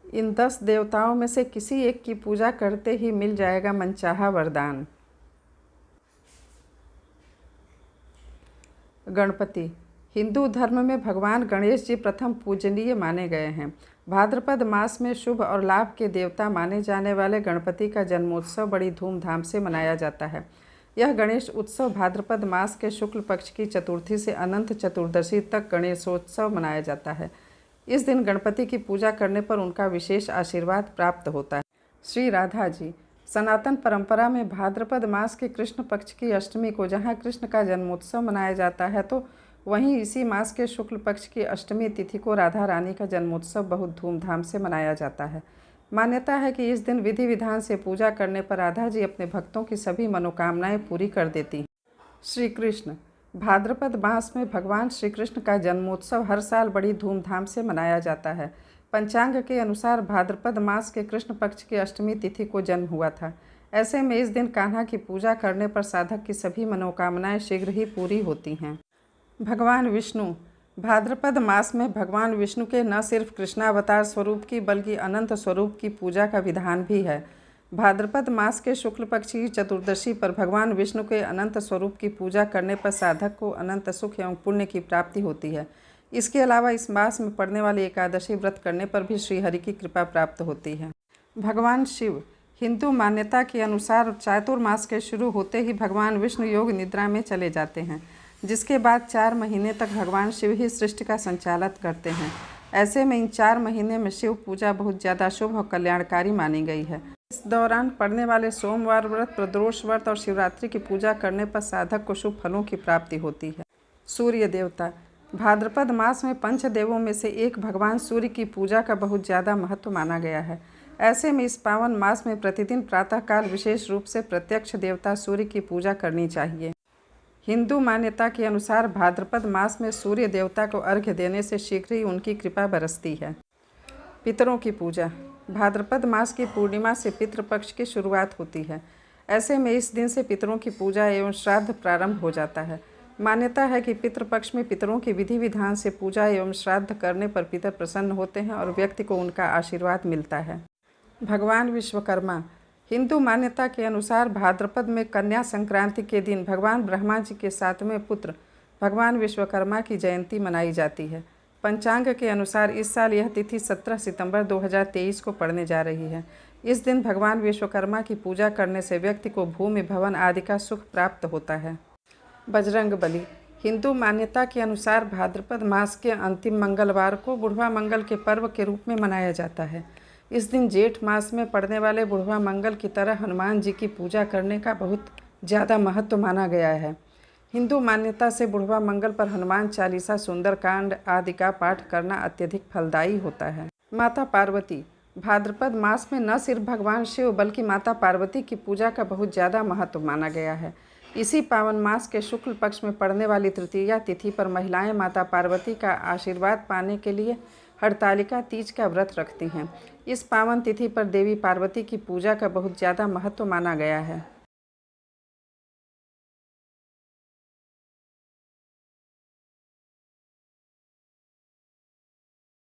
इन 10 देवताओं में से किसी एक की पूजा करते ही मिल जाएगा मनचाहा वरदान। गणपति। हिंदू धर्म में भगवान गणेश जी प्रथम पूजनीय माने गए हैं। भाद्रपद मास में शुभ और लाभ के देवता माने जाने वाले गणपति का जन्मोत्सव बड़ी धूमधाम से मनाया जाता है। यह गणेश उत्सव भाद्रपद मास के शुक्ल पक्ष की चतुर्थी से अनंत चतुर्दशी तक गणेशोत्सव मनाया जाता है। इस दिन गणपति की पूजा करने पर उनका विशेष आशीर्वाद प्राप्त होता है। श्री राधा जी। सनातन परंपरा में भाद्रपद मास के कृष्ण पक्ष की अष्टमी को जहाँ कृष्ण का जन्मोत्सव मनाया जाता है, तो वहीं इसी मास के शुक्ल पक्ष की अष्टमी तिथि को राधा रानी का जन्मोत्सव बहुत धूमधाम से मनाया जाता है। मान्यता है कि इस दिन विधि विधान से पूजा करने पर राधा जी अपने भक्तों की सभी मनोकामनाएं पूरी कर देती हैं। श्री कृष्ण। भाद्रपद मास में भगवान श्री कृष्ण का जन्मोत्सव हर साल बड़ी धूमधाम से मनाया जाता है। पंचांग के अनुसार भाद्रपद मास के कृष्ण पक्ष की अष्टमी तिथि को जन्म हुआ था। ऐसे में इस दिन कान्हा की पूजा करने पर साधक की सभी मनोकामनाएं शीघ्र ही पूरी होती हैं। भगवान विष्णु। भाद्रपद मास में भगवान विष्णु के न सिर्फ कृष्णावतार स्वरूप की बल्कि अनंत स्वरूप की पूजा का विधान भी है। भाद्रपद मास के शुक्ल पक्ष की चतुर्दशी पर भगवान विष्णु के अनंत स्वरूप की पूजा करने पर साधक को अनंत सुख एवं पुण्य की प्राप्ति होती है। इसके अलावा इस मास में पड़ने वाली एकादशी व्रत करने पर भी श्रीहरि की कृपा प्राप्त होती है। भगवान शिव। हिंदू मान्यता के अनुसार चातुर्मास के शुरू होते ही भगवान विष्णु योग निद्रा में चले जाते हैं, जिसके बाद 4 महीने तक भगवान शिव ही सृष्टि का संचालन करते हैं। ऐसे में इन 4 महीने में शिव पूजा बहुत ज़्यादा शुभ और कल्याणकारी मानी गई है। इस दौरान पड़ने वाले सोमवार व्रत, प्रदोष व्रत और शिवरात्रि की पूजा करने पर साधक को शुभ फलों की प्राप्ति होती है। सूर्य देवता। भाद्रपद मास में पंचदेवों में से एक भगवान सूर्य की पूजा का बहुत ज़्यादा महत्व माना गया है। ऐसे में इस पावन मास में प्रतिदिन प्रातःकाल विशेष रूप से प्रत्यक्ष देवता सूर्य की पूजा करनी चाहिए। हिंदू मान्यता के अनुसार भाद्रपद मास में सूर्य देवता को अर्घ्य देने से शीघ्र ही उनकी कृपा बरसती है। पितरों की पूजा। भाद्रपद मास की पूर्णिमा से पितृपक्ष की शुरुआत होती है। ऐसे में इस दिन से पितरों की पूजा एवं श्राद्ध प्रारंभ हो जाता है। मान्यता है कि पितृपक्ष में पितरों की विधि विधान से पूजा एवं श्राद्ध करने पर पितर प्रसन्न होते हैं और व्यक्ति को उनका आशीर्वाद मिलता है। भगवान विश्वकर्मा। हिंदू मान्यता के अनुसार भाद्रपद में कन्या संक्रांति के दिन भगवान ब्रह्मा जी के 7वें पुत्र भगवान विश्वकर्मा की जयंती मनाई जाती है। पंचांग के अनुसार इस साल यह तिथि 17 सितंबर 2023 को पड़ने जा रही है। इस दिन भगवान विश्वकर्मा की पूजा करने से व्यक्ति को भूमि भवन आदि का सुख प्राप्त होता है। बजरंग बली। हिंदू मान्यता के अनुसार भाद्रपद मास के अंतिम मंगलवार को बुढ़वा मंगल के पर्व के रूप में मनाया जाता है। इस दिन जेठ मास में पड़ने वाले बुढ़वा मंगल की तरह हनुमान जी की पूजा करने का बहुत ज़्यादा महत्व माना गया है। हिंदू मान्यता से बुढ़वा मंगल पर हनुमान चालीसा, सुंदरकांड आदि का पाठ करना अत्यधिक फलदायी होता है। माता पार्वती। भाद्रपद मास में न सिर्फ भगवान शिव बल्कि माता पार्वती की पूजा का बहुत ज़्यादा महत्व माना गया है। इसी पावन मास के शुक्ल पक्ष में पड़ने वाली तृतीया तिथि पर महिलाएं माता पार्वती का आशीर्वाद पाने के लिए हरतालिका तीज का व्रत रखती हैं। इस पावन तिथि पर देवी पार्वती की पूजा का बहुत ज़्यादा महत्व माना गया है।